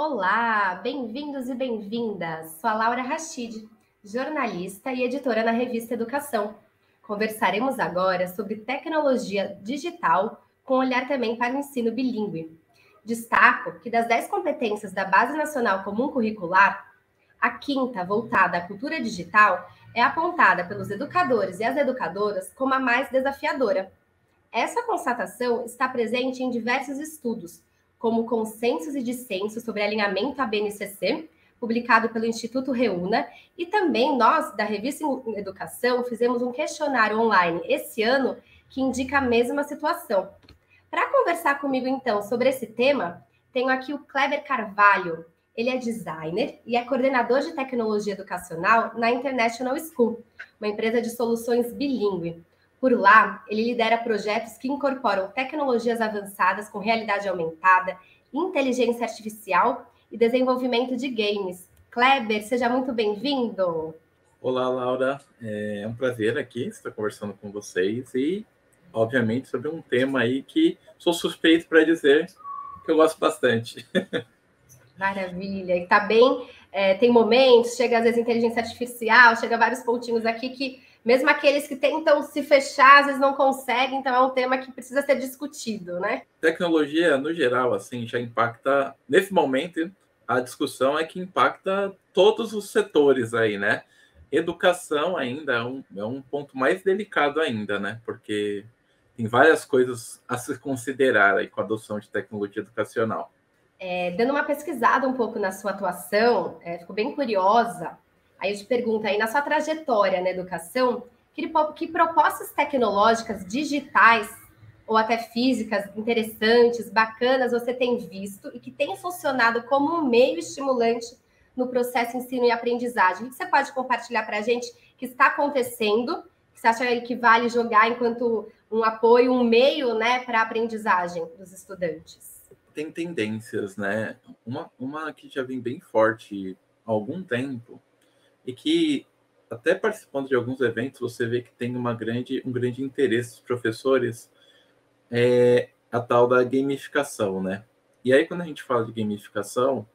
Olá, bem-vindos e bem-vindas. Sou a Laura Rachid, jornalista e editora na revista Educação. Conversaremos agora sobre tecnologia digital, com olhar também para o ensino bilíngue. Destaco que das 10 competências da Base Nacional Comum Curricular, a quinta, voltada à cultura digital, é apontada pelos educadores e as educadoras como a mais desafiadora. Essa constatação está presente em diversos estudos, como Consensos e Dissensos sobre Alinhamento à BNCC, publicado pelo Instituto Reúna, e também nós, da Revista Educação, fizemos um questionário online esse ano que indica a mesma situação. Para conversar comigo, então, sobre esse tema, tenho aqui o Kleber Carvalho. Ele é designer e é coordenador de tecnologia educacional na International School, uma empresa de soluções bilíngue. Por lá, ele lidera projetos que incorporam tecnologias avançadas com realidade aumentada, inteligência artificial e desenvolvimento de games. Kleber, seja muito bem-vindo. Olá, Laura. É um prazer aqui estar conversando com vocês e, obviamente, sobre um tema aí que sou suspeito para dizer que eu gosto bastante. Maravilha. E tá bem, tem momentos, chega às vezes inteligência artificial, chega vários pontinhos aqui que mesmo aqueles que tentam se fechar, às vezes não conseguem, então é um tema que precisa ser discutido, né? Tecnologia, no geral, assim, já impacta, nesse momento, a discussão é que impacta todos os setores aí, né? Educação ainda é um ponto mais delicado ainda, né? Porque tem várias coisas a se considerar aí com a adoção de tecnologia educacional. Dando uma pesquisada um pouco na sua atuação, fico bem curiosa. Aí eu te pergunto aí, na sua trajetória na educação, que propostas tecnológicas digitais ou até físicas interessantes, bacanas, você tem visto e que tem funcionado como um meio estimulante no processo ensino e aprendizagem? O que você pode compartilhar para a gente que está acontecendo, que você acha que vale jogar enquanto um apoio, um meio, né, para a aprendizagem dos estudantes? Tem tendências, né? Uma que já vem bem forte há algum tempo e que, até participando de alguns eventos, você vê que tem um grande interesse dos professores, é a tal da gamificação, né? E aí, quando a gente fala de gamificação,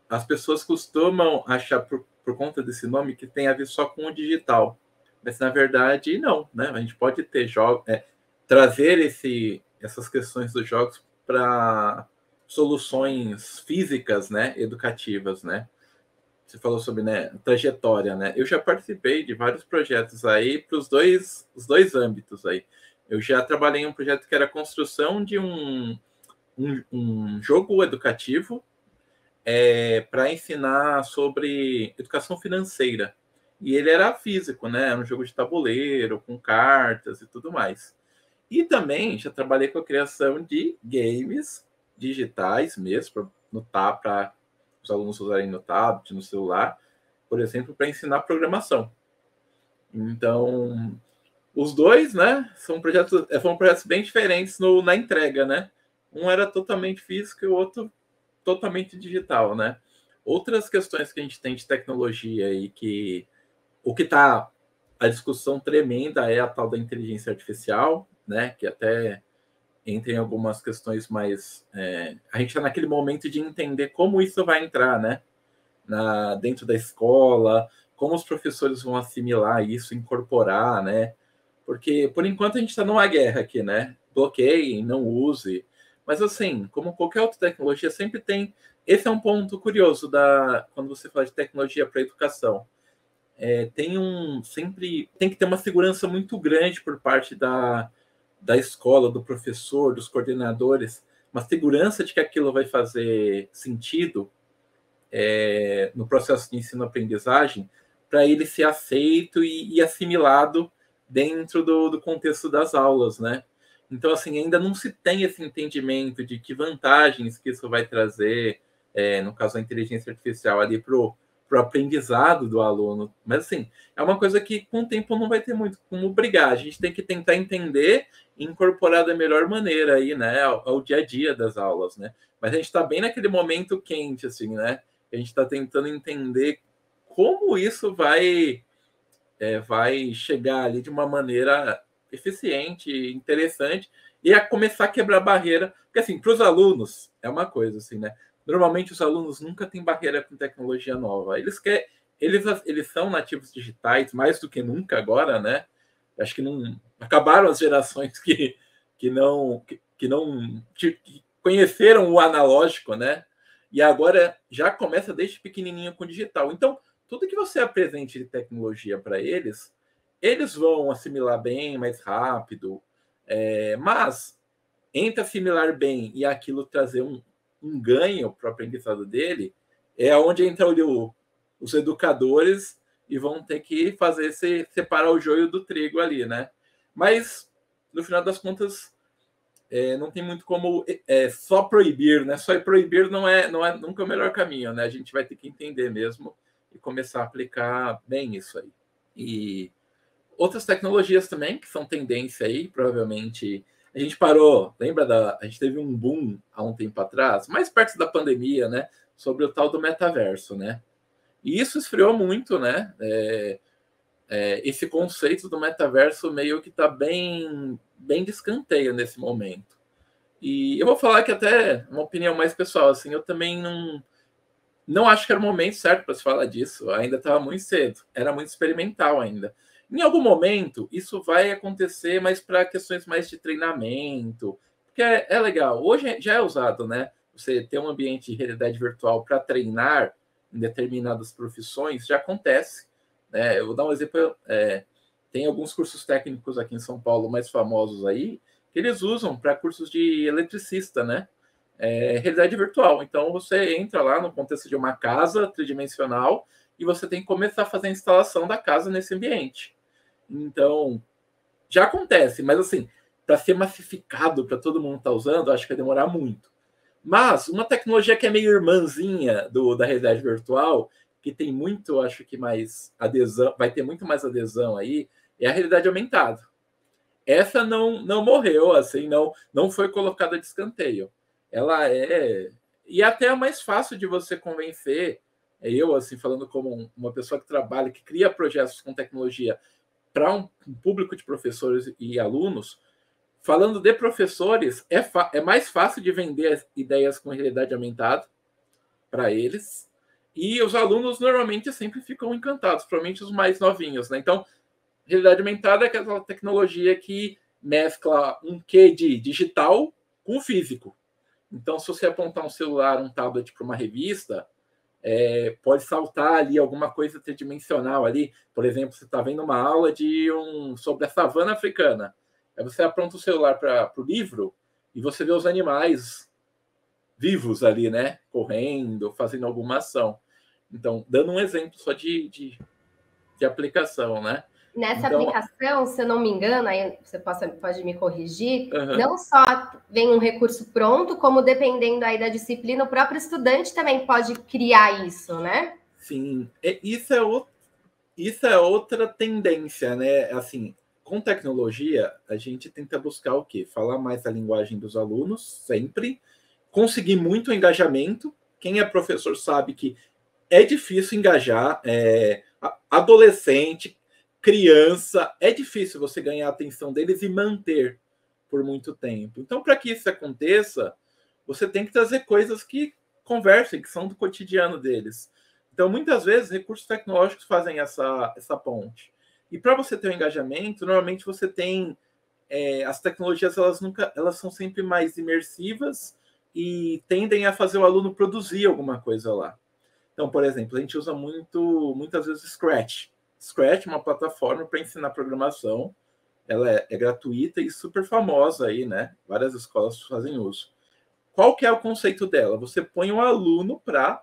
as pessoas costumam achar, por conta desse nome, que tem a ver só com o digital. Mas, na verdade, não, né? A gente pode ter jogos, trazer essas questões dos jogos para soluções físicas, né, educativas, né? Você falou sobre, né, trajetória, né? Eu já participei de vários projetos aí para os dois âmbitos aí. Eu já trabalhei em um projeto que era a construção de um jogo educativo para ensinar sobre educação financeira. E ele era físico, né? Era um jogo de tabuleiro, com cartas e tudo mais. E também já trabalhei com a criação de games digitais mesmo, para os alunos usarem no tablet, no celular, por exemplo, para ensinar programação. Então, os dois, né, foram projetos bem diferentes na entrega, né? Um era totalmente físico e o outro totalmente digital, né? Outras questões que a gente tem de tecnologia e que o que está a discussão tremenda é a tal da inteligência artificial, né? Que até entra em algumas questões mais. A gente está naquele momento de entender como isso vai entrar, né? Dentro da escola, como os professores vão assimilar isso, incorporar, né? Porque, por enquanto, a gente está numa guerra aqui, né? Bloqueiem, não use. Mas, assim, como qualquer outra tecnologia, sempre tem. Esse é um ponto curioso quando você fala de tecnologia para a educação. Sempre tem que ter uma segurança muito grande por parte da escola, do professor, dos coordenadores, uma segurança de que aquilo vai fazer sentido no processo de ensino-aprendizagem para ele ser aceito e assimilado dentro do contexto das aulas, né? Então, assim, ainda não se tem esse entendimento de que vantagens que isso vai trazer, no caso da inteligência artificial, ali para o aprendizado do aluno. Mas, assim, é uma coisa que com o tempo não vai ter muito como brigar. A gente tem que tentar entender e incorporar da melhor maneira aí, né, ao dia a dia das aulas, né? Mas a gente está bem naquele momento quente, assim, né? A gente está tentando entender como isso vai chegar ali de uma maneira eficiente, interessante, e a começar a quebrar barreira. Porque, assim, para os alunos, é uma coisa, assim, né? Normalmente os alunos nunca têm barreira com tecnologia nova. Eles são nativos digitais mais do que nunca agora, né? Acho que não acabaram as gerações que não que conheceram o analógico, né? E agora já começa desde pequenininho com o digital. Então, tudo que você apresente de tecnologia para eles, eles vão assimilar bem, mais rápido. Mas entre assimilar bem e aquilo trazer um ganho para o aprendizado dele, é onde entra os educadores e vão ter que separar o joio do trigo ali, né? Mas, no final das contas, não tem muito como só proibir, né? Só proibir não é nunca o melhor caminho, né? A gente vai ter que entender mesmo e começar a aplicar bem isso aí. E outras tecnologias também que são tendência aí, provavelmente a gente parou, lembra a gente teve um boom há um tempo atrás, mais perto da pandemia, né? Sobre o tal do metaverso, né? E isso esfriou muito, né? Esse conceito do metaverso meio que está bem de escanteio nesse momento. E eu vou falar que até uma opinião mais pessoal, assim, eu também não acho que era o momento certo para se falar disso. Ainda estava muito cedo, era muito experimental ainda. Em algum momento, isso vai acontecer, mas para questões mais de treinamento, porque é legal. Hoje já é usado, né? Você ter um ambiente de realidade virtual para treinar em determinadas profissões já acontece. Né? Eu vou dar um exemplo. Tem alguns cursos técnicos aqui em São Paulo mais famosos aí que eles usam para cursos de eletricista, né? Realidade virtual. Então, você entra lá no contexto de uma casa tridimensional e você tem que começar a fazer a instalação da casa nesse ambiente. Então, já acontece, mas assim, para ser massificado, para todo mundo estar usando, acho que vai demorar muito. Mas uma tecnologia que é meio irmãzinha da realidade virtual, que tem muito, acho que mais adesão, vai ter muito mais adesão aí, é a realidade aumentada. Essa não morreu, assim, não foi colocada de escanteio. Ela e até é mais fácil de você convencer. Eu, assim, falando como uma pessoa que trabalha, que cria projetos com tecnologia para um público de professores e alunos, falando de professores, é mais fácil de vender as ideias com realidade aumentada para eles. E os alunos normalmente sempre ficam encantados, provavelmente os mais novinhos, né? Então, realidade aumentada é aquela tecnologia que mescla um quê de digital com o físico. Então, se você apontar um celular, um tablet para uma revista, pode saltar ali alguma coisa tridimensional ali. Por exemplo, você está vendo uma aula sobre a savana africana. Aí você aponta o celular para o livro e você vê os animais vivos ali, né? Correndo, fazendo alguma ação. Então, dando um exemplo só de aplicação, né? Nessa aplicação, se eu não me engano, aí você pode me corrigir, não só vem um recurso pronto, como dependendo aí da disciplina, o próprio estudante também pode criar isso, né? Sim, isso é outra tendência, né? Assim, com tecnologia, a gente tenta buscar o quê? Falar mais a linguagem dos alunos, sempre, conseguir muito engajamento. Quem é professor sabe que é difícil engajar, adolescente, criança, é difícil você ganhar a atenção deles e manter por muito tempo. Então, para que isso aconteça, você tem que trazer coisas que conversem, que são do cotidiano deles. Então, muitas vezes, recursos tecnológicos fazem essa ponte. E para você ter um engajamento, normalmente você tem as tecnologias, elas são sempre mais imersivas e tendem a fazer o aluno produzir alguma coisa lá. Então, por exemplo, a gente usa muitas vezes Scratch. Scratch é uma plataforma para ensinar programação. Ela é gratuita e super famosa aí, né? Várias escolas fazem uso. Qual que é o conceito dela? Você põe um aluno para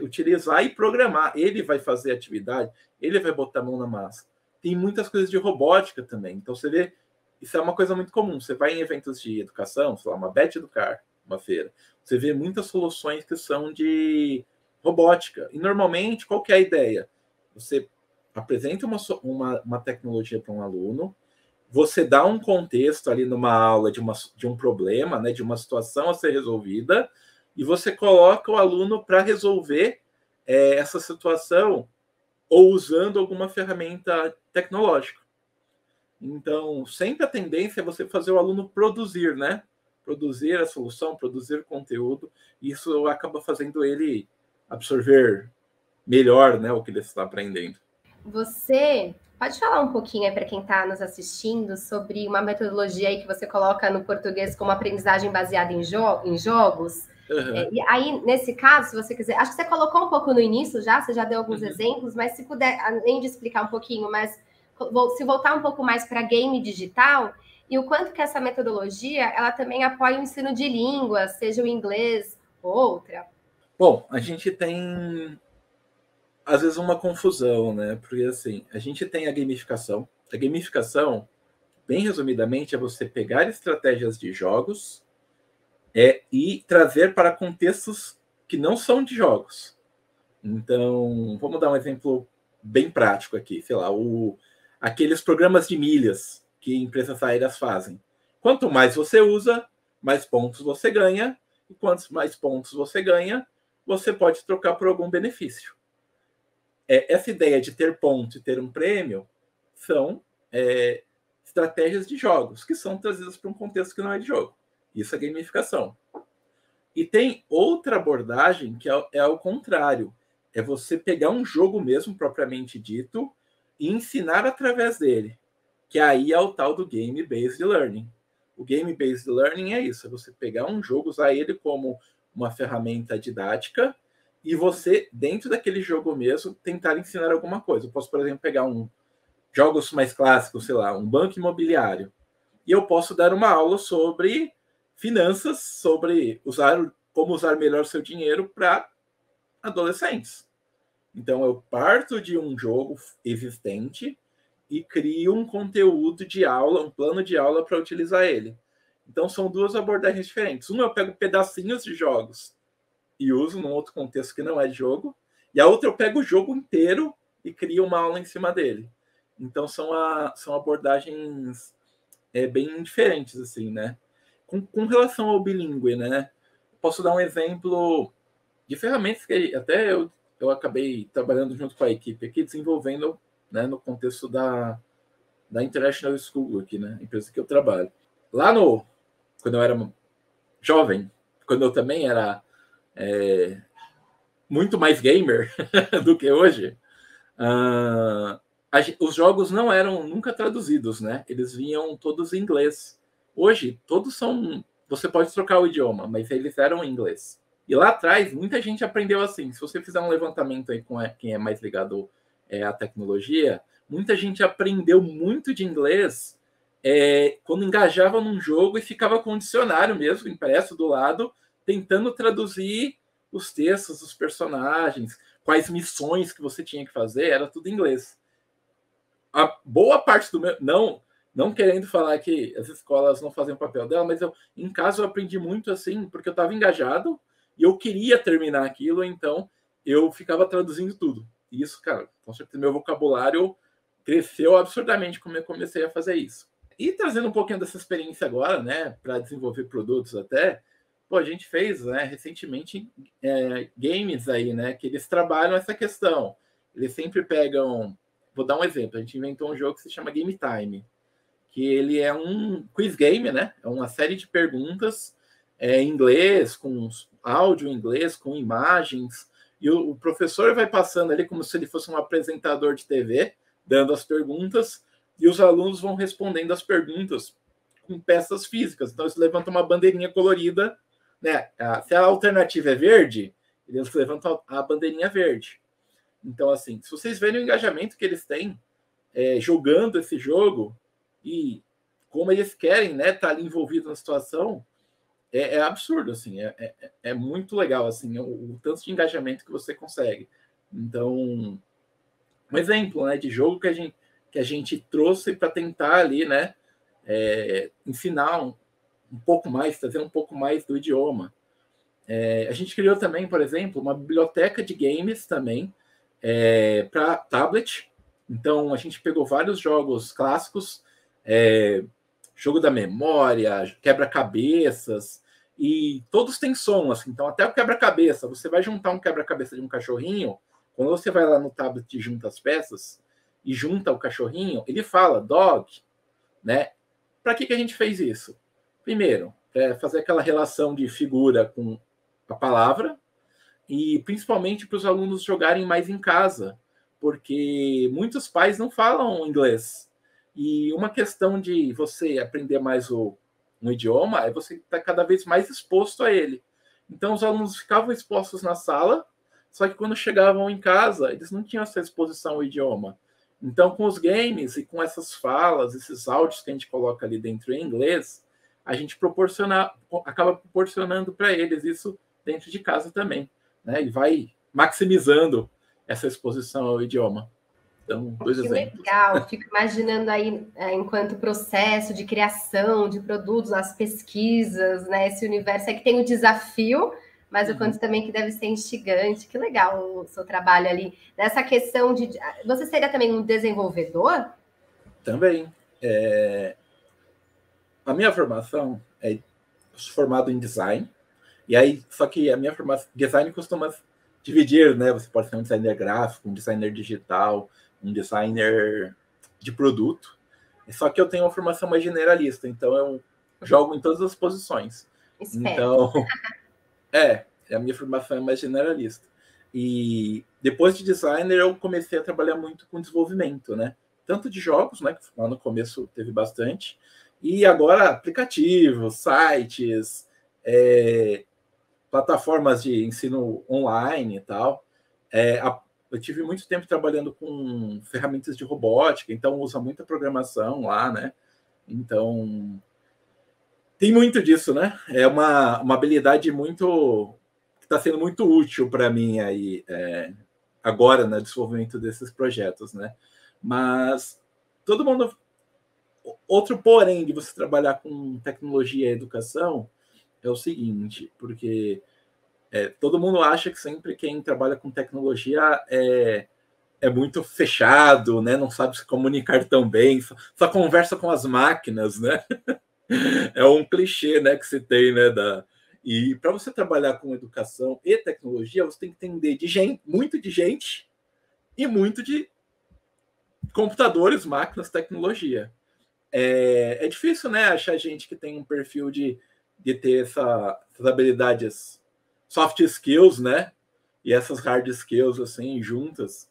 utilizar e programar. Ele vai fazer a atividade, ele vai botar a mão na massa. Tem muitas coisas de robótica também. Então, você vê, isso é uma coisa muito comum. Você vai em eventos de educação, sei lá, uma Bet Educar, uma feira. Você vê muitas soluções que são de robótica. E, normalmente, qual que é a ideia? Você apresenta uma tecnologia para um aluno, você dá um contexto ali numa aula de um problema, né, de uma situação a ser resolvida, e você coloca o aluno para resolver essa situação ou usando alguma ferramenta tecnológica. Então, sempre a tendência é você fazer o aluno produzir, né? produzir a solução, produzir conteúdo, e isso acaba fazendo ele absorver melhor, né, o que ele está aprendendo. Você pode falar um pouquinho aí para quem está nos assistindo sobre uma metodologia aí que você coloca no português como aprendizagem baseada em jogos? Uhum. E aí, nesse caso, se você quiser, acho que você colocou um pouco no início já, você já deu alguns exemplos, mas se puder, além de explicar um pouquinho, mas se voltar um pouco mais para game digital, e o quanto que essa metodologia, ela também apoia o ensino de línguas, seja o inglês ou outra. Bom, a gente tem às vezes uma confusão, né? Porque assim, a gente tem a gamificação. A gamificação, bem resumidamente, é você pegar estratégias de jogos e trazer para contextos que não são de jogos. Então, vamos dar um exemplo bem prático aqui. Sei lá, aqueles programas de milhas que empresas aéreas fazem. Quanto mais você usa, mais pontos você ganha. E quantos mais pontos você ganha, você pode trocar por algum benefício. Essa ideia de ter ponto e ter um prêmio são estratégias de jogos que são trazidas para um contexto que não é de jogo. Isso é gamificação. E tem outra abordagem que é ao contrário. É você pegar um jogo mesmo, propriamente dito, e ensinar através dele. Que aí é o tal do Game-Based Learning. O Game-Based Learning é isso. É você pegar um jogo, usar ele como uma ferramenta didática e você, dentro daquele jogo mesmo, tentar ensinar alguma coisa. Eu posso, por exemplo, pegar jogos mais clássicos, sei lá, um banco imobiliário. E eu posso dar uma aula sobre finanças, sobre como usar melhor seu dinheiro para adolescentes. Então, eu parto de um jogo existente e crio um conteúdo de aula, um plano de aula para utilizar ele. Então, são duas abordagens diferentes. Uma, eu pego pedacinhos de jogos e uso num outro contexto que não é de jogo, e a outra eu pego o jogo inteiro e crio uma aula em cima dele. Então, são abordagens bem diferentes, assim, né? Com relação ao bilíngue, né? Posso dar um exemplo de ferramentas que até eu acabei trabalhando junto com a equipe aqui, desenvolvendo, né, no contexto da International School aqui, né, empresa que eu trabalho. Lá quando eu era jovem, quando eu também era muito mais gamer do que hoje, os jogos não eram nunca traduzidos, né? Eles vinham todos em inglês. Hoje, todos são... Você pode trocar o idioma, mas eles eram em inglês. E lá atrás, muita gente aprendeu assim. Se você fizer um levantamento aí com quem é mais ligado à tecnologia, muita gente aprendeu muito de inglês quando engajava num jogo e ficava com um dicionário mesmo, impresso do lado, tentando traduzir os textos dos personagens, quais missões que você tinha que fazer, era tudo em inglês. A boa parte do meu... Não querendo falar que as escolas não fazem o papel dela, mas em casa eu aprendi muito assim, porque eu estava engajado e eu queria terminar aquilo, então eu ficava traduzindo tudo. E isso, cara, com certeza meu vocabulário cresceu absurdamente como eu comecei a fazer isso. E trazendo um pouquinho dessa experiência agora, né, para desenvolver produtos até, a gente fez, né, recentemente games aí, né, que eles trabalham essa questão. Eles sempre pegam... Vou dar um exemplo. A gente inventou um jogo que se chama Game Time, que ele é um quiz game, né? É uma série de perguntas em inglês, com áudio em inglês, com imagens, e o professor vai passando ali como se ele fosse um apresentador de TV, dando as perguntas, e os alunos vão respondendo as perguntas com peças físicas. Então, eles levantam uma bandeirinha colorida, né? Se a alternativa é verde, eles levantam a bandeirinha verde. Então, assim, se vocês verem o engajamento que eles têm jogando esse jogo e como eles querem, né, estar ali envolvidos na situação, é absurdo, assim, é muito legal, assim, o tanto de engajamento que você consegue. Então, um exemplo, né, de jogo que a gente trouxe para tentar ali, né, ensinar um pouco mais, trazer um pouco mais do idioma. A gente criou também, por exemplo, uma biblioteca de games também para tablet. Então, a gente pegou vários jogos clássicos, jogo da memória, quebra-cabeças, e todos têm som, assim. Então, até o quebra-cabeça, você vai juntar um quebra-cabeça de um cachorrinho, quando você vai lá no tablet e junta as peças, e junta o cachorrinho, ele fala dog, né? Para que a gente fez isso? Primeiro, fazer aquela relação de figura com a palavra, e principalmente para os alunos jogarem mais em casa, porque muitos pais não falam inglês. E uma questão de você aprender mais um idioma é você estar cada vez mais exposto a ele. Então, os alunos ficavam expostos na sala, só que quando chegavam em casa, eles não tinham essa exposição ao idioma. Então, com os games e com essas falas, esses áudios que a gente coloca ali dentro em inglês, a gente acaba proporcionando para eles isso dentro de casa também, né? E vai maximizando essa exposição ao idioma. Então, dois exemplos. Legal, fico imaginando aí, enquanto processo de criação de produtos, as pesquisas, né? Esse universo aí que tem o desafio, mas o quanto também que deve ser instigante. Que legal o seu trabalho ali. Nessa questão de... Você seria também um desenvolvedor? Também. A minha formação é formado em design, e aí, só que a minha formação design costuma dividir, né? Você pode ser um designer gráfico, um designer digital, um designer de produto. Só que eu tenho uma formação mais generalista, então eu jogo em todas as posições. Então, a minha formação é mais generalista. E depois de designer, eu comecei a trabalhar muito com desenvolvimento, né? Tanto de jogos, né? Que lá no começo teve bastante, e agora aplicativos, sites, plataformas de ensino online e tal. Eu tive muito tempo trabalhando com ferramentas de robótica, então usa muita programação lá, né? Então, tem muito disso, né? É uma habilidade muito que está sendo muito útil para mim aí agora no desenvolvimento desses projetos, né? Mas todo mundo... Outro porém de você trabalhar com tecnologia e educação é o seguinte, porque todo mundo acha que sempre quem trabalha com tecnologia é muito fechado, né? Não sabe se comunicar tão bem, só conversa com as máquinas, né? É um clichê, né, que se tem, né? E para você trabalhar com educação e tecnologia, você tem que entender de gente, muito de gente e muito de computadores, máquinas, tecnologia. É difícil, né, achar gente que tem um perfil de ter essas habilidades soft skills, né, e essas hard skills, assim, juntas.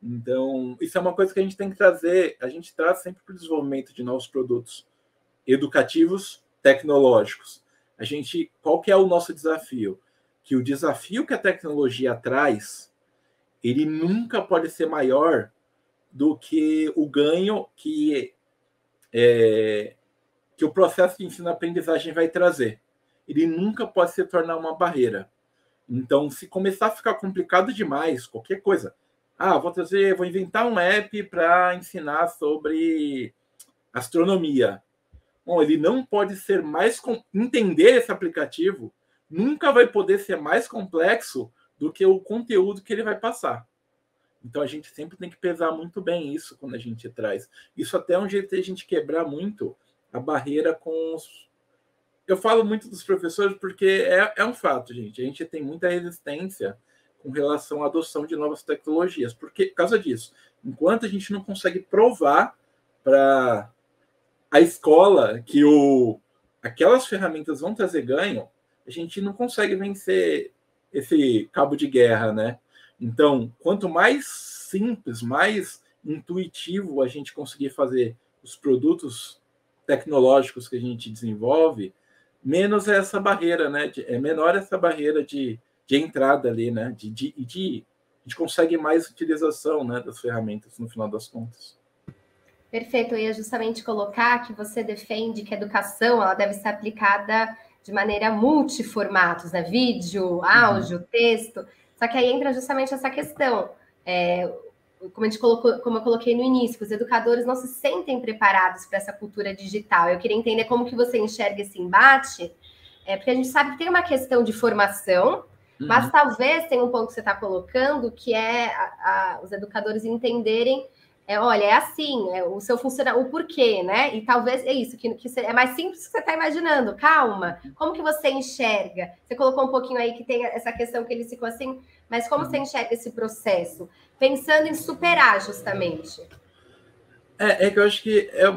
Então, isso é uma coisa que a gente tem que trazer, a gente traz sempre para o desenvolvimento de novos produtos educativos, tecnológicos. Qual que é o nosso desafio? Que o desafio que a tecnologia traz, ele nunca pode ser maior do que o ganho que o processo de ensino-aprendizagem vai trazer. Ele nunca pode se tornar uma barreira. Então, se começar a ficar complicado demais, qualquer coisa, vou inventar um app para ensinar sobre astronomia. Bom, ele não pode ser mais... Entender esse aplicativo nunca vai poder ser mais complexo do que o conteúdo que ele vai passar. Então, a gente sempre tem que pesar muito bem isso quando a gente traz. Isso até é um jeito de a gente quebrar muito a barreira com os... Eu falo muito dos professores porque é um fato, gente. A gente tem muita resistência com relação à adoção de novas tecnologias. Por causa disso. Enquanto a gente não consegue provar para a escola que aquelas ferramentas vão trazer ganho, a gente não consegue vencer esse cabo de guerra, né? Então, quanto mais simples, mais intuitivo a gente conseguir fazer os produtos tecnológicos que a gente desenvolve, menos é essa barreira, né? Menor essa barreira de entrada ali, né? A gente consegue mais utilização, né, das ferramentas no final das contas. Perfeito, eu ia justamente colocar que você defende que a educação ela deve ser aplicada de maneira multiformatos, né? Vídeo, áudio, texto. Só que aí entra justamente essa questão. Como eu coloquei no início, que os educadores não se sentem preparados para essa cultura digital. Eu queria entender como que você enxerga esse embate, porque a gente sabe que tem uma questão de formação, mas talvez tenha um ponto que você está colocando, que é os educadores entenderem, olha, é assim, o seu funcionamento, o porquê, né? E talvez é isso, que é mais simples do que você está imaginando. Calma, como que você enxerga? Você colocou um pouquinho aí que tem essa questão que ele ficou assim, mas como você enxerga esse processo? Pensando em superar, justamente. Que eu acho que é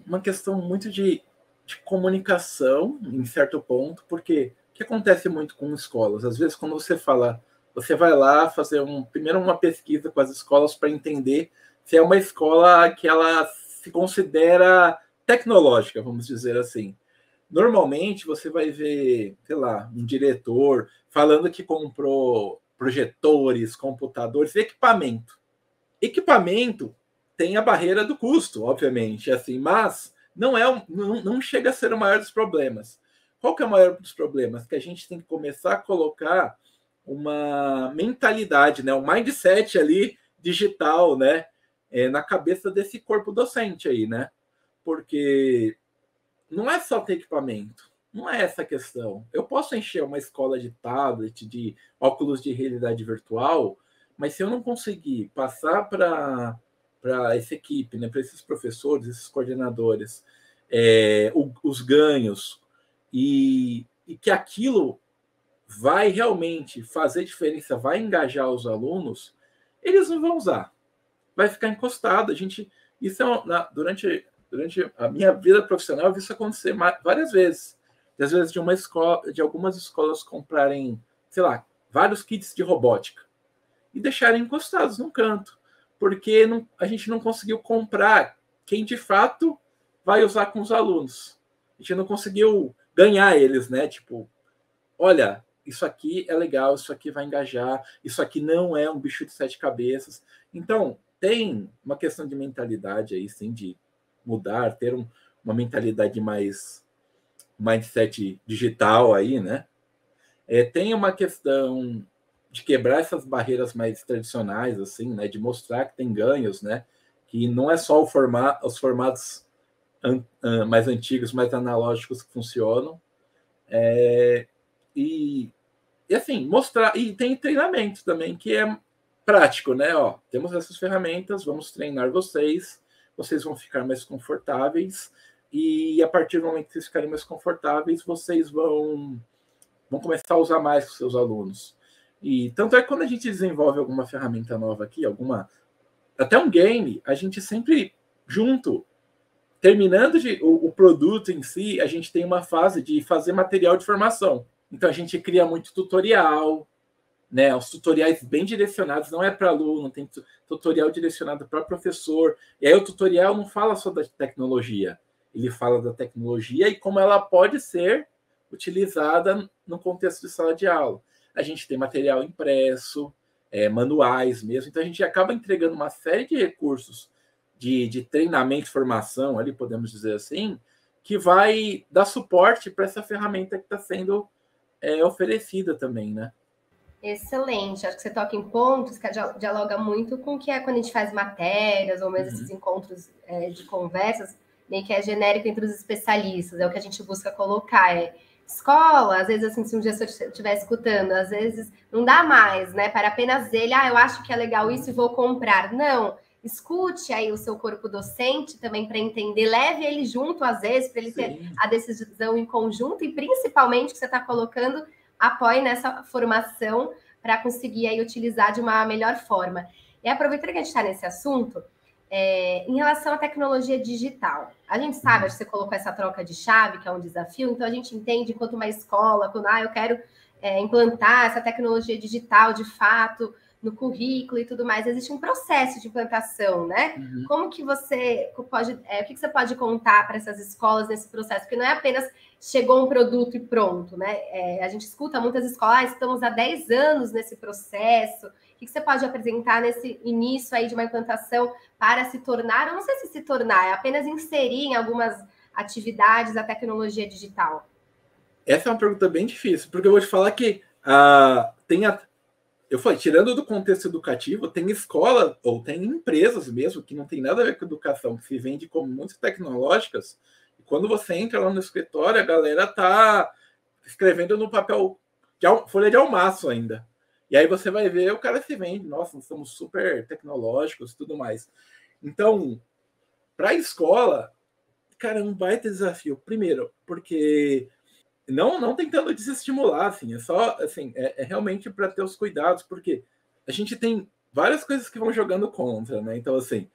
uma questão muito de de comunicação, em certo ponto, porque o que acontece muito com escolas? Às vezes, quando você fala, você vai lá fazer primeiro uma pesquisa com as escolas para entender se é uma escola que ela se considera tecnológica, vamos dizer assim. Normalmente, você vai ver, sei lá, um diretor falando que comprou projetores, computadores, equipamento. Equipamento tem a barreira do custo, obviamente, assim, mas não chega a ser o maior dos problemas. Qual que é o maior dos problemas? Que a gente tem que começar a colocar uma mentalidade, né, um mindset ali digital, né, na cabeça desse corpo docente aí, né? Porque não é só ter equipamento, não é essa a questão. Eu posso encher uma escola de tablet, de óculos de realidade virtual, mas se eu não conseguir passar para essa equipe, né, para esses professores, esses coordenadores, os ganhos e que aquilo vai realmente fazer diferença, vai engajar os alunos, eles não vão usar. Vai ficar encostado. Isso durante a minha vida profissional, eu vi isso acontecer várias vezes. Às vezes de algumas escolas comprarem, sei lá, vários kits de robótica e deixarem encostados num canto, porque a gente não conseguiu comprar quem de fato vai usar com os alunos. A gente não conseguiu ganhar eles, né? Tipo, olha, isso aqui é legal, isso aqui vai engajar, isso aqui não é um bicho de 7 cabeças. Então, tem uma questão de mentalidade aí, sim, de mudar, ter uma mentalidade mais mindset digital aí, né? Tem uma questão de quebrar essas barreiras mais tradicionais, assim, né? De mostrar que tem ganhos, né? Que não é só os formatos mais antigos, mais analógicos que funcionam. E assim, mostrar. E tem treinamento também, que é prático, né? Ó, temos essas ferramentas, vamos treinar vocês vão ficar mais confortáveis, e a partir do momento que vocês ficarem mais confortáveis, vocês vão começar a usar mais com seus alunos. E tanto é que quando a gente desenvolve alguma ferramenta nova aqui, até um game, a gente sempre junto, terminando o produto em si, a gente tem uma fase de fazer material de formação. Então a gente cria muito tutorial, né? Os tutoriais bem direcionados, não é para aluno, tem tutorial direcionado para professor. E aí o tutorial não fala só da tecnologia, ele fala da tecnologia e como ela pode ser utilizada no contexto de sala de aula. A gente tem material impresso, manuais mesmo, então a gente acaba entregando uma série de recursos de treinamento e formação, ali podemos dizer assim, que vai dar suporte para essa ferramenta que está sendo oferecida também, né? Excelente, acho que você toca em pontos que dialoga muito com o que é quando a gente faz matérias ou mesmo esses encontros de conversas, nem que é genérico entre os especialistas, é o que a gente busca colocar, escola, às vezes assim, se um dia você estiver escutando, às vezes não dá mais, né, para apenas ele, eu acho que é legal isso e vou comprar, não, escute aí o seu corpo docente também para entender, leve ele junto às vezes, para ele ter a decisão em conjunto e principalmente que você está colocando, apoie nessa formação para conseguir aí utilizar de uma melhor forma. E aproveitando que a gente está nesse assunto, em relação à tecnologia digital, a gente sabe, acho que você colocou essa troca de chave, que é um desafio, então a gente entende enquanto uma escola, quando eu quero implantar essa tecnologia digital de fato no currículo e tudo mais, existe um processo de implantação, né? Como que você pode, o que você pode contar para essas escolas nesse processo? Porque não é apenas chegou um produto e pronto, né? A gente escuta muitas escolas, estamos há 10 anos nesse processo. O que você pode apresentar nesse início aí de uma implantação para se tornar, eu não sei se tornar, é apenas inserir em algumas atividades a tecnologia digital? Essa é uma pergunta bem difícil, porque eu vou te falar que eu falei, tirando do contexto educativo, tem escola ou tem empresas mesmo que não tem nada a ver com educação, que se vende como muito tecnológicas, e quando você entra lá no escritório, a galera tá escrevendo no papel folha de almaço ainda. E aí você vai ver, o cara se vende, nossa, nós somos super tecnológicos e tudo mais. Então, para a escola, cara, é um baita desafio. Primeiro, porque não tentando desestimular, assim, é só, assim, realmente para ter os cuidados, porque a gente tem várias coisas que vão jogando contra, né? Então, assim,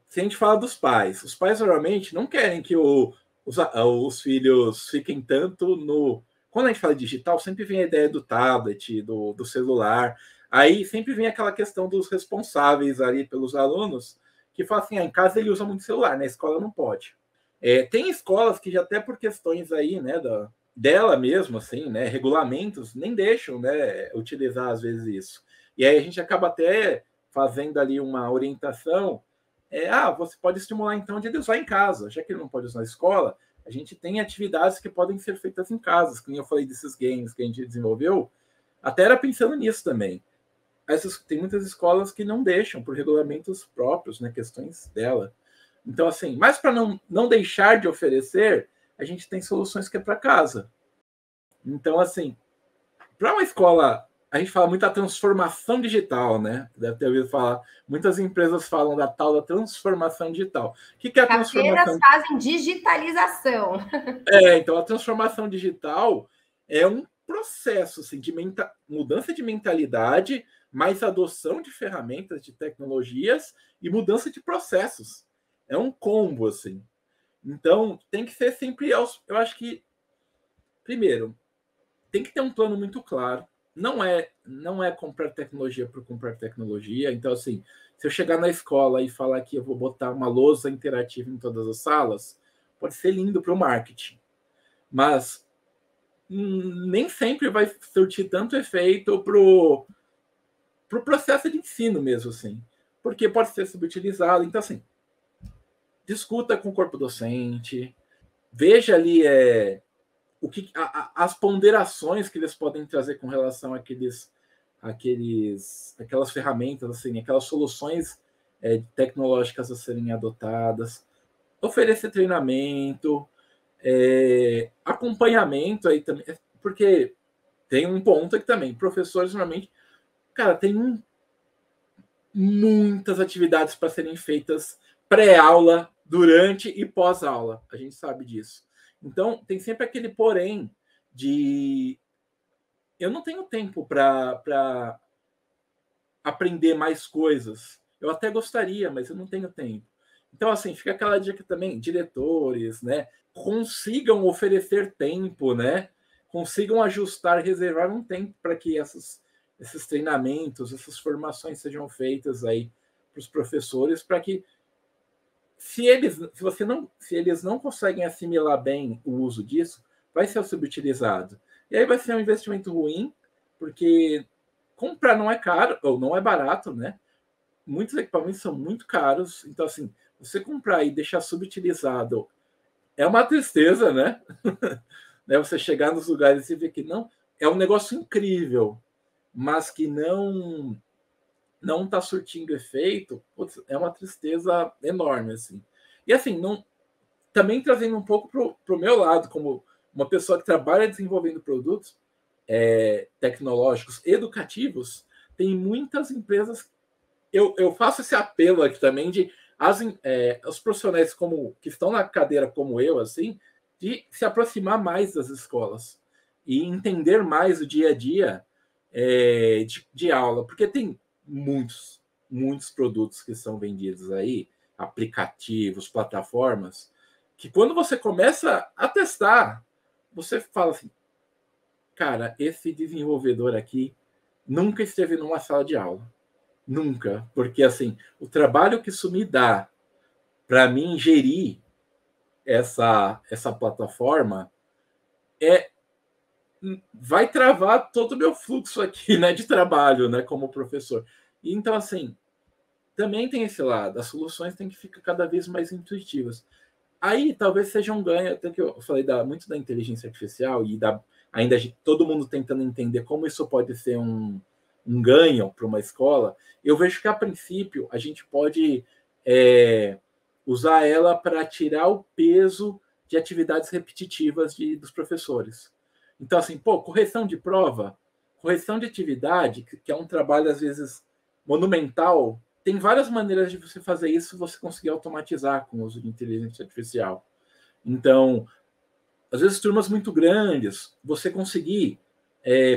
se a gente fala dos pais, os pais normalmente não querem que o os filhos fiquem tanto no... Quando a gente fala digital, sempre vem a ideia do tablet, do celular. Aí sempre vem aquela questão dos responsáveis ali pelos alunos, que falam assim, em casa ele usa muito celular, na escola não pode. Tem escolas que já até por questões aí, né, dela mesmo, assim, né, regulamentos, nem deixam, né, utilizar às vezes isso. E aí a gente acaba até fazendo ali uma orientação, você pode estimular então de ele usar em casa, já que ele não pode usar na escola, a gente tem atividades que podem ser feitas em casa, como eu falei desses games que a gente desenvolveu, até era pensando nisso também. Tem muitas escolas que não deixam por regulamentos próprios, né, questões dela. Então, assim, mas para não deixar de oferecer, a gente tem soluções que é para casa. Então, assim, para uma escola, a gente fala muito da transformação digital, né? Deve ter ouvido falar. Muitas empresas falam da tal da transformação digital. O que é a transformação? Fazem digitalização. Então a transformação digital é um processo assim, de mudança de mentalidade, mais adoção de ferramentas, de tecnologias e mudança de processos. É um combo, assim. Então, tem que ser sempre... Eu acho que, primeiro, tem que ter um plano muito claro. Não é comprar tecnologia por comprar tecnologia. Então, assim, se eu chegar na escola e falar que eu vou botar uma lousa interativa em todas as salas, pode ser lindo para o marketing. Mas nem sempre vai surtir tanto efeito para o processo de ensino mesmo, assim. Porque pode ser subutilizado. Então, assim, discuta com o corpo docente, veja ali as ponderações que eles podem trazer com relação àquelas ferramentas, assim, aquelas soluções tecnológicas a serem adotadas, oferecer treinamento, acompanhamento aí também, porque tem um ponto aqui também, professores normalmente, cara, tem muitas atividades para serem feitas pré-aula, durante e pós-aula. A gente sabe disso. Então, tem sempre aquele porém de eu não tenho tempo para aprender mais coisas. Eu até gostaria, mas eu não tenho tempo. Então, assim, fica aquela dica também, diretores, né, consigam oferecer tempo, né, consigam ajustar, reservar um tempo para que esses treinamentos, essas formações sejam feitas aí para os professores, para que se eles não conseguem assimilar bem o uso disso, vai ser subutilizado. E aí vai ser um investimento ruim, porque comprar não é caro, ou não é barato, né? Muitos equipamentos são muito caros, então, assim, você comprar e deixar subutilizado é uma tristeza, né? Você chegar nos lugares e ver que não, é um negócio incrível, mas que não está surtindo efeito, putz, é uma tristeza enorme, assim. E assim, também trazendo um pouco para o meu lado, como uma pessoa que trabalha desenvolvendo produtos tecnológicos educativos, tem muitas empresas. Eu faço esse apelo aqui também de os profissionais que estão na cadeira como eu, assim, de se aproximar mais das escolas e entender mais o dia a dia de aula, porque tem muitos produtos que são vendidos aí, aplicativos, plataformas, que quando você começa a testar, você fala assim, cara, esse desenvolvedor aqui nunca esteve numa sala de aula. Nunca. Porque, assim, o trabalho que isso me dá para mim gerir essa plataforma vai travar todo o meu fluxo aqui, né, de trabalho, né, como professor. E, então, assim, também tem esse lado. As soluções têm que ficar cada vez mais intuitivas. Aí, talvez seja um ganho, até que eu falei muito da inteligência artificial e ainda todo mundo tentando entender como isso pode ser um ganho para uma escola. Eu vejo que, a princípio, a gente pode usar ela para tirar o peso de atividades repetitivas dos professores. Então, assim, correção de prova, correção de atividade, que é um trabalho, às vezes, monumental, tem várias maneiras de você fazer isso, você conseguir automatizar com o uso de inteligência artificial. Então, às vezes, turmas muito grandes, você conseguir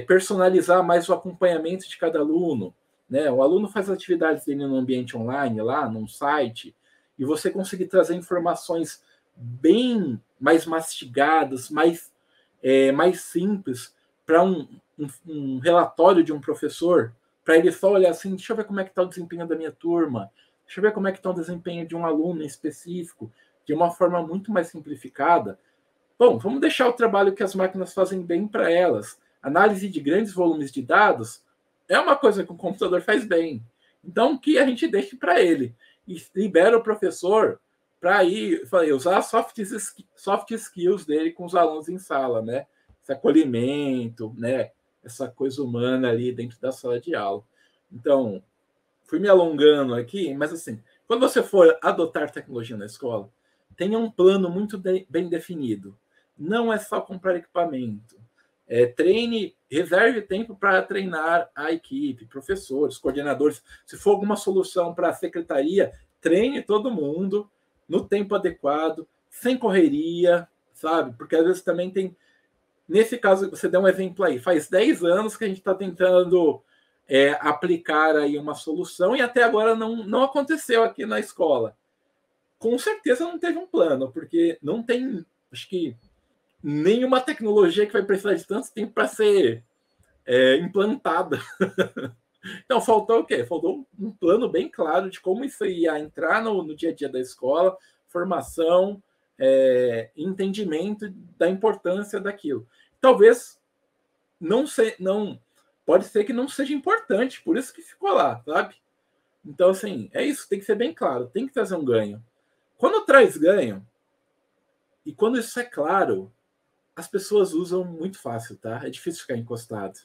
personalizar mais o acompanhamento de cada aluno, né? O aluno faz atividades dele no ambiente online, lá, num site, e você conseguir trazer informações bem mais mastigadas, mais simples, para um relatório de um professor, para ele só olhar assim, deixa eu ver como é que está o desempenho da minha turma, deixa eu ver como é que está o desempenho de um aluno em específico, de uma forma muito mais simplificada. Bom, vamos deixar o trabalho que as máquinas fazem bem para elas. Análise de grandes volumes de dados é uma coisa que o computador faz bem. Então, que a gente deixe para ele. E libera o professor para ir usar soft skills dele com os alunos em sala, né? Esse acolhimento, né? Essa coisa humana ali dentro da sala de aula. Então, fui me alongando aqui, mas assim, quando você for adotar tecnologia na escola, tenha um plano muito bem definido. Não é só comprar equipamento. Treine, reserve tempo para treinar a equipe, professores, coordenadores. Se for alguma solução para a secretaria, treine todo mundo no tempo adequado, sem correria, sabe? Porque às vezes também tem. Nesse caso, você deu um exemplo aí, faz 10 anos que a gente está tentando aplicar aí uma solução e até agora não aconteceu aqui na escola. Com certeza não teve um plano, porque não tem, acho que, nenhuma tecnologia que vai precisar de tanto tempo para ser implantada. Então, faltou o quê? Faltou um plano bem claro de como isso ia entrar no dia a dia da escola, formação, entendimento da importância daquilo. Talvez não pode ser que não seja importante, por isso que ficou lá, sabe? Então, assim, é isso, tem que ser bem claro, tem que trazer um ganho. Quando traz ganho, e quando isso é claro, as pessoas usam muito fácil, tá? É difícil ficar encostado.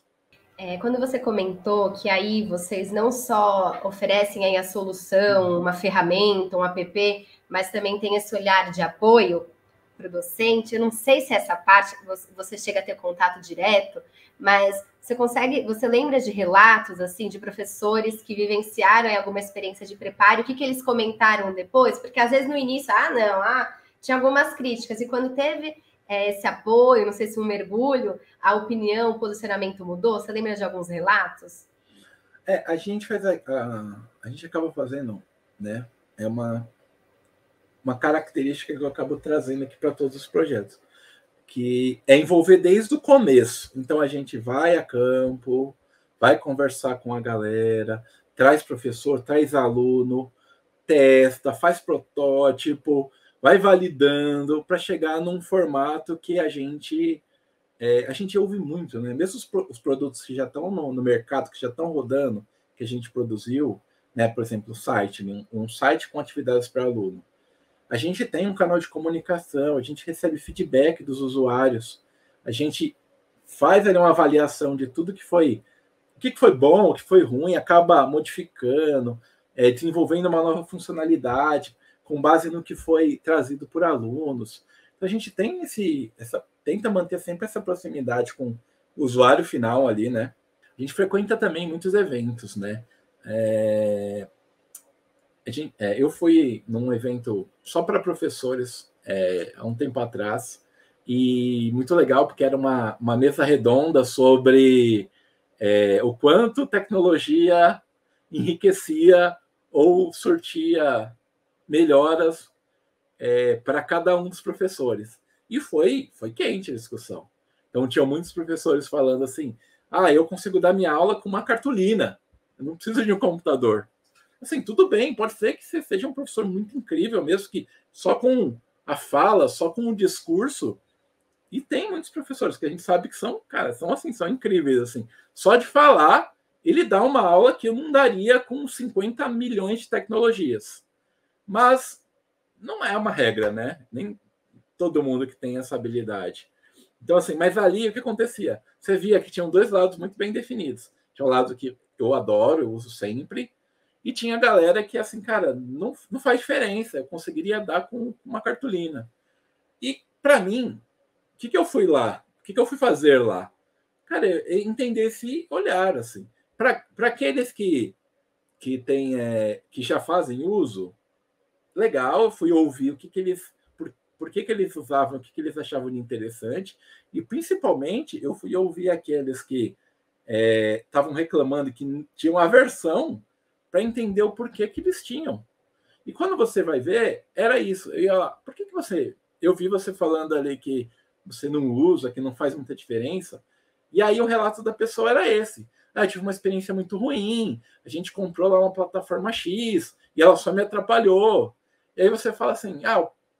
Quando você comentou que aí vocês não só oferecem aí a solução, uma ferramenta, um app, mas também tem esse olhar de apoio para o docente, eu não sei se essa parte você chega a ter contato direto, mas você lembra de relatos assim de professores que vivenciaram alguma experiência de preparo? O que eles comentaram depois? Porque às vezes no início, tinha algumas críticas, e quando teve esse apoio, não sei se um mergulho, a opinião, o posicionamento mudou? Você lembra de alguns relatos? A gente a gente acaba fazendo, né? É uma característica que eu acabo trazendo aqui para todos os projetos, que é envolver desde o começo. Então a gente vai a campo, vai conversar com a galera, traz professor, traz aluno, testa, faz protótipo, vai validando para chegar num formato que a gente ouve muito, né? Mesmo os produtos que já estão no mercado, que já estão rodando, que a gente produziu, né? Por exemplo, o site, um site com atividades para aluno. A gente tem um canal de comunicação, a gente recebe feedback dos usuários, a gente faz ali uma avaliação de tudo que foi, o que foi bom, o que foi ruim, acaba modificando, desenvolvendo uma nova funcionalidade com base no que foi trazido por alunos. Então a gente tem tenta manter sempre essa proximidade com o usuário final ali, né? A gente frequenta também muitos eventos, né? Eu fui num evento só para professores há um tempo atrás, e muito legal, porque era uma mesa redonda sobre o quanto tecnologia enriquecia ou surtia melhoras para cada um dos professores. E foi quente a discussão. Então, tinha muitos professores falando assim, eu consigo dar minha aula com uma cartolina, eu não preciso de um computador. Assim, tudo bem, pode ser que você seja um professor muito incrível, mesmo que só com a fala, só com o discurso. E tem muitos professores que a gente sabe que são são incríveis, assim. Só de falar, ele dá uma aula que eu não daria com 50 milhões de tecnologias. Mas não é uma regra, né? Nem todo mundo que tem essa habilidade. Então, assim, mas ali o que acontecia? Você via que tinham dois lados muito bem definidos. Tinha um lado que eu adoro, eu uso sempre, e tinha a galera que, assim, cara, não faz diferença, eu conseguiria dar com uma cartolina. E, para mim, o que eu fui lá? O que eu fui fazer lá? Cara, entender esse olhar, assim. Para aqueles que já fazem uso, legal, eu fui ouvir o que eles, por que eles usavam, o que eles achavam de interessante, e principalmente eu fui ouvir aqueles que estavam reclamando que tinham aversão, para entender o porquê que eles tinham. E quando você vai ver, era isso. E, ó, por que você... Eu vi você falando ali que você não usa, que não faz muita diferença. E aí o relato da pessoa era esse. Ah, eu tive uma experiência muito ruim, a gente comprou lá uma plataforma X e ela só me atrapalhou. E aí você fala assim,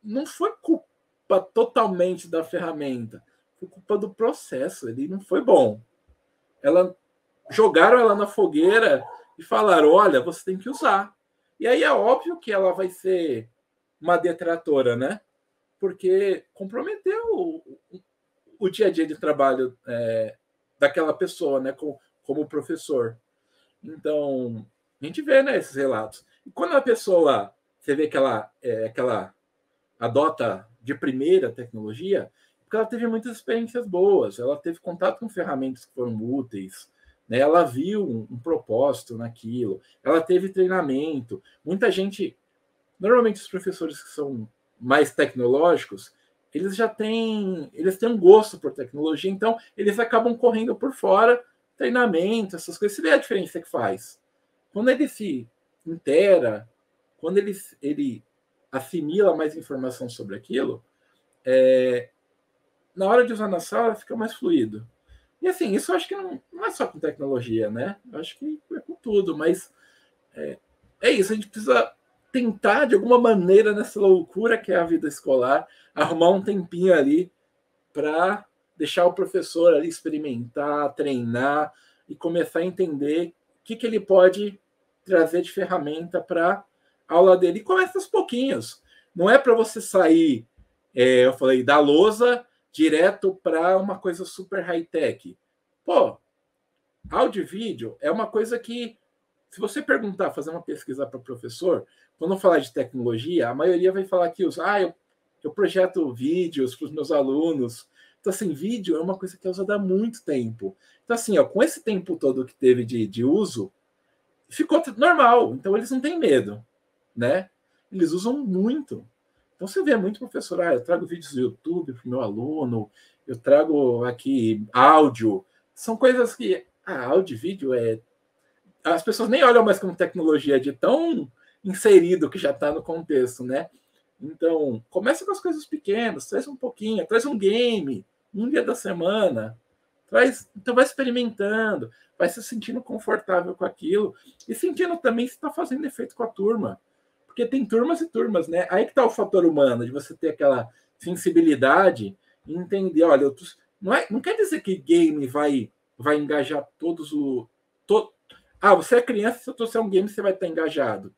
não foi culpa totalmente da ferramenta, foi culpa do processo, ele não foi bom. Jogaram ela na fogueira e falaram, olha, você tem que usar. E aí é óbvio que ela vai ser uma detratora, né? Porque comprometeu o dia a dia de trabalho daquela pessoa, né? Como professor. Então, a gente vê, né, esses relatos. E quando a pessoa, você vê que ela adota de primeira tecnologia, porque ela teve muitas experiências boas, ela teve contato com ferramentas que foram úteis, né? Ela viu um propósito naquilo, ela teve treinamento. Muita gente, normalmente os professores que são mais tecnológicos, eles têm um gosto por tecnologia, então eles acabam correndo por fora, treinamento, essas coisas. Você vê a diferença que faz. Quando ele se intera, quando ele assimila mais informação sobre aquilo, na hora de usar na sala fica mais fluido. E assim, isso eu acho que não é só com tecnologia, né? Eu acho que é com tudo, mas é isso, a gente precisa tentar, de alguma maneira, nessa loucura que é a vida escolar, arrumar um tempinho ali para deixar o professor ali experimentar, treinar e começar a entender o que ele pode trazer de ferramenta para a aula dele. E começa aos pouquinhos. Não é para você sair, eu falei, da lousa direto para uma coisa super high-tech. Pô, áudio e vídeo é uma coisa que, se você perguntar, fazer uma pesquisa para o professor, quando falar de tecnologia, a maioria vai falar que eu projeto vídeos para os meus alunos. Então, assim, vídeo é uma coisa que é usada há muito tempo. Então, assim, com esse tempo todo que teve de uso, ficou normal. Então, eles não têm medo, né? Eles usam muito. Então, você vê muito professor, eu trago vídeos do YouTube para o meu aluno, eu trago aqui áudio. São coisas que, áudio e vídeo as pessoas nem olham mais como tecnologia, de tão inserido que já está no contexto, né? Então, começa com as coisas pequenas, traz um pouquinho, traz um game, um dia da semana, então vai experimentando, vai se sentindo confortável com aquilo e sentindo também se está fazendo efeito com a turma. Porque tem turmas e turmas, né? Aí que está o fator humano, de você ter aquela sensibilidade e entender, olha, não quer dizer que game vai engajar todos você é criança, se eu trouxer um game, você vai estar engajado.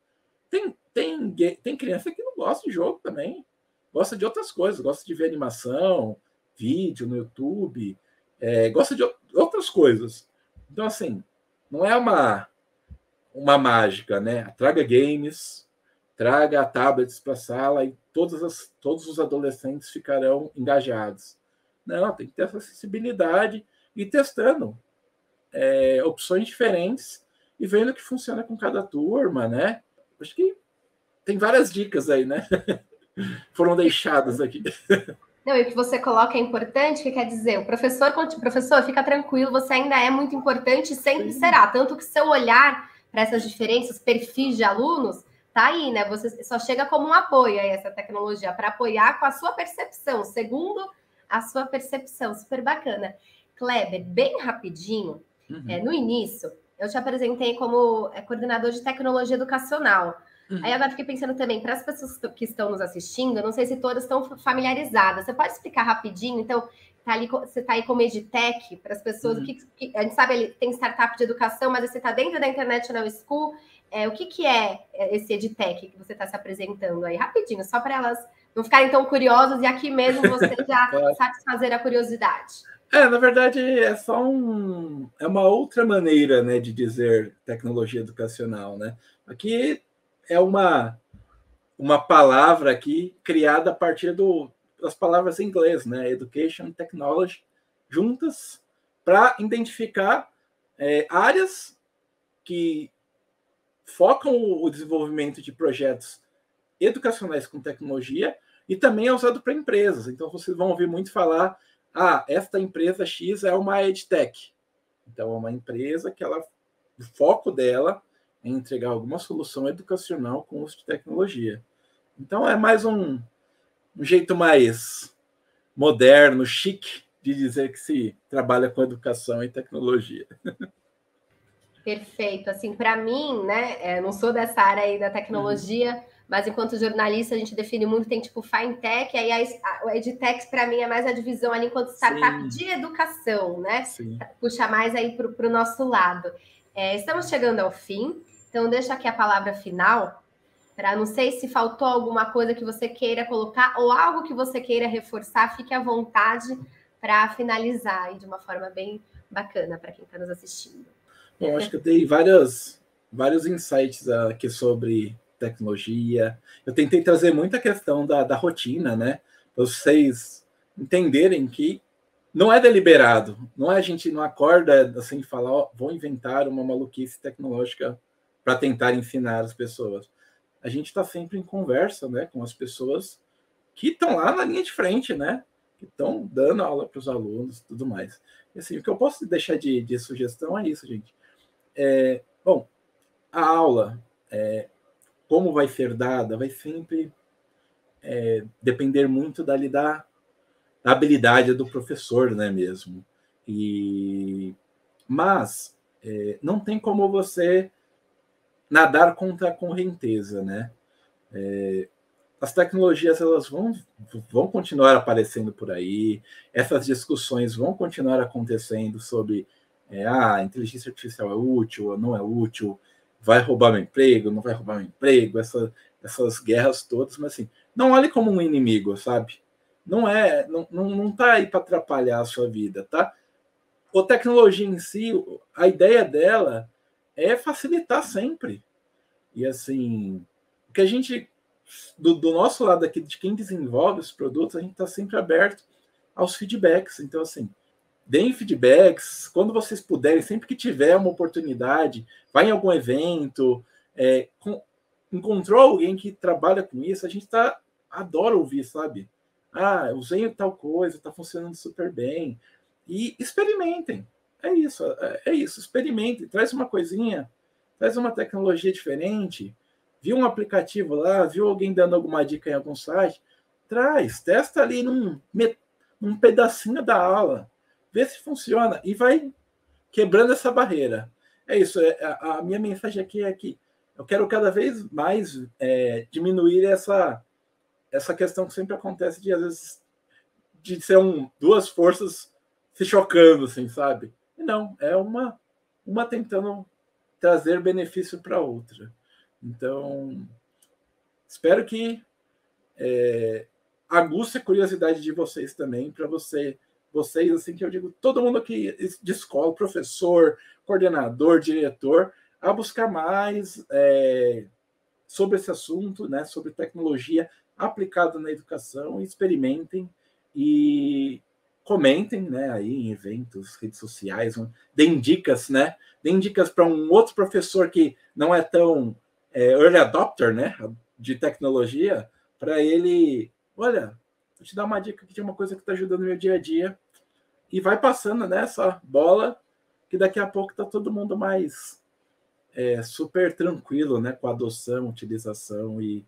Tem criança que não gosta de jogo também. Gosta de outras coisas, gosta de ver animação, vídeo no YouTube, gosta de outras coisas. Então, assim, não é uma mágica, né? Traga games, traga tablets para a sala e todos os adolescentes ficarão engajados. Não, tem que ter essa acessibilidade e testando opções diferentes e vendo o que funciona com cada turma, né? Acho que tem várias dicas aí, né? Foram deixadas aqui. Não, e o que você coloca é importante, que quer dizer, o professor, fica tranquilo, você ainda é muito importante e sempre será. Tanto que seu olhar para essas diferenças, perfis de alunos, tá aí, né? Você só chega como um apoio a essa tecnologia, para apoiar com a sua percepção, segundo a sua percepção. Super bacana. Kleber, bem rapidinho, no início, eu te apresentei como coordenador de tecnologia educacional. Aí agora fiquei pensando também, para as pessoas que estão nos assistindo, eu não sei se todas estão familiarizadas. Você pode explicar rapidinho? Então, você está aí como EdTech, para as pessoas, a gente sabe, tem startup de educação, mas você está dentro da International School. O que é esse EdTech que você está se apresentando aí? Rapidinho, só para elas não ficarem tão curiosas e aqui mesmo você já satisfazer a curiosidade. Na verdade, é só uma outra maneira, né, de dizer tecnologia educacional, né? Aqui é uma palavra aqui criada a partir das palavras em inglês, né? Education e Technology, juntas para identificar áreas que focam o desenvolvimento de projetos educacionais com tecnologia e também é usado para empresas. Então, vocês vão ouvir muito falar, esta empresa X é uma EdTech. Então, é uma empresa que o foco dela em entregar alguma solução educacional com uso de tecnologia. Então, é mais um jeito mais moderno, chique, de dizer que se trabalha com educação e tecnologia. Perfeito. Assim, para mim, né, não sou dessa área aí da tecnologia, mas enquanto jornalista a gente define muito, tem tipo Fintech, aí a EdTech para mim é mais a divisão ali enquanto startup de educação, né? Sim. Puxa mais aí para o nosso lado. Estamos chegando ao fim, então deixo aqui a palavra final, para não sei se faltou alguma coisa que você queira colocar ou algo que você queira reforçar, fique à vontade para finalizar aí de uma forma bem bacana para quem está nos assistindo. Bom, acho que eu dei vários insights aqui sobre tecnologia. Eu tentei trazer muita questão da rotina, né? Para vocês entenderem que não é deliberado. Não é a gente não acorda assim e fala, ó, vou inventar uma maluquice tecnológica para tentar ensinar as pessoas. A gente está sempre em conversa, né, com as pessoas que estão lá na linha de frente, né? Que estão dando aula para os alunos e tudo mais. E, assim, o que eu posso deixar de sugestão é isso, gente. Bom, a aula, como vai ser dada, vai sempre depender muito da habilidade do professor, né, mesmo. Mas não tem como você nadar contra a correnteza, né? As tecnologias elas vão continuar aparecendo por aí, essas discussões vão continuar acontecendo sobre a inteligência artificial é útil ou não é útil, vai roubar meu emprego, não vai roubar meu emprego, essas guerras todas, mas assim, não olhe como um inimigo, sabe? Não tá aí para atrapalhar a sua vida, tá? A tecnologia em si, a ideia dela é facilitar sempre. E assim, o que a gente do nosso lado aqui, de quem desenvolve os produtos, a gente está sempre aberto aos feedbacks. Então, assim, deem feedbacks, quando vocês puderem, sempre que tiver uma oportunidade, vai em algum evento, encontrou alguém que trabalha com isso, a gente adora ouvir, sabe? Ah, usei tal coisa, está funcionando super bem. E experimentem. É isso, experimentem. Traz uma coisinha, traz uma tecnologia diferente, viu um aplicativo lá, viu alguém dando alguma dica em algum site, testa ali num pedacinho da aula, vê se funciona e vai quebrando essa barreira. É isso, a minha mensagem aqui é que eu quero cada vez mais diminuir essa questão que sempre acontece de, às vezes, de ser duas forças se chocando, assim, sabe? E não, é uma tentando trazer benefício para a outra. Então, espero que aguce a curiosidade de vocês também, para vocês, assim, que eu digo, todo mundo aqui de escola, professor, coordenador, diretor, a buscar mais sobre esse assunto, né, sobre tecnologia aplicada na educação, experimentem e comentem, né, aí em eventos, redes sociais, deem dicas, né? Deem dicas para um outro professor que não é tão early adopter, né, de tecnologia, para ele, olha, vou te dar uma dica aqui de uma coisa que está ajudando no meu dia a dia, e vai passando nessa bola, que daqui a pouco está todo mundo mais super tranquilo, né, com a adoção, utilização, e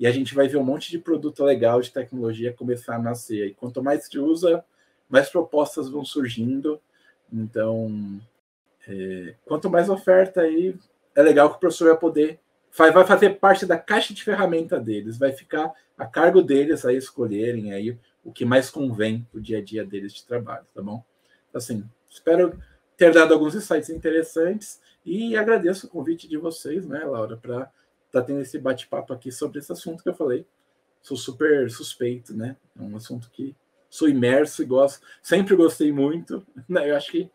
a gente vai ver um monte de produto legal de tecnologia começar a nascer. E quanto mais se usa, mais propostas vão surgindo. Então, quanto mais oferta aí, é legal que o professor vai poder, vai fazer parte da caixa de ferramenta deles, vai ficar a cargo deles aí escolherem aí o que mais convém para o dia a dia deles de trabalho, tá bom? Assim, espero ter dado alguns insights interessantes e agradeço o convite de vocês, né, Laura, para estar tendo esse bate-papo aqui sobre esse assunto que eu falei. Sou super suspeito, né? É um assunto que sou imerso e gosto, sempre gostei muito, né? Eu acho que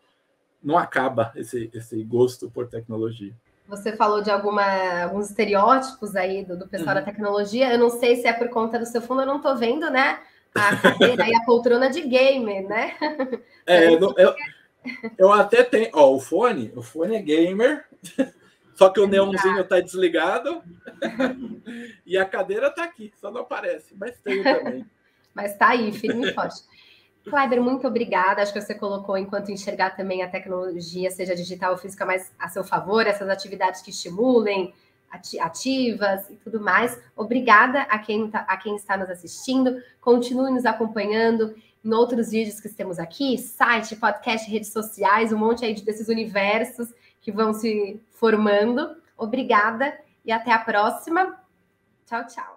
não acaba esse gosto por tecnologia. Você falou de alguns estereótipos aí do pessoal da tecnologia. Eu não sei se é por conta do seu fundo, eu não estou vendo, né? A cadeira e a poltrona de gamer, né? Eu até tenho. Ó, o fone é gamer, só que o neonzinho tá desligado e a cadeira tá aqui, só não aparece, mas tem também. Mas tá aí, firme e forte. Kleber, muito obrigada. Acho que você colocou enquanto enxergar também a tecnologia, seja digital ou física, mais a seu favor, essas atividades que estimulem, ativas e tudo mais. Obrigada a quem está nos assistindo. Continue nos acompanhando em outros vídeos que temos aqui, site, podcast, redes sociais, um monte aí desses universos que vão se formando. Obrigada e até a próxima. Tchau, tchau.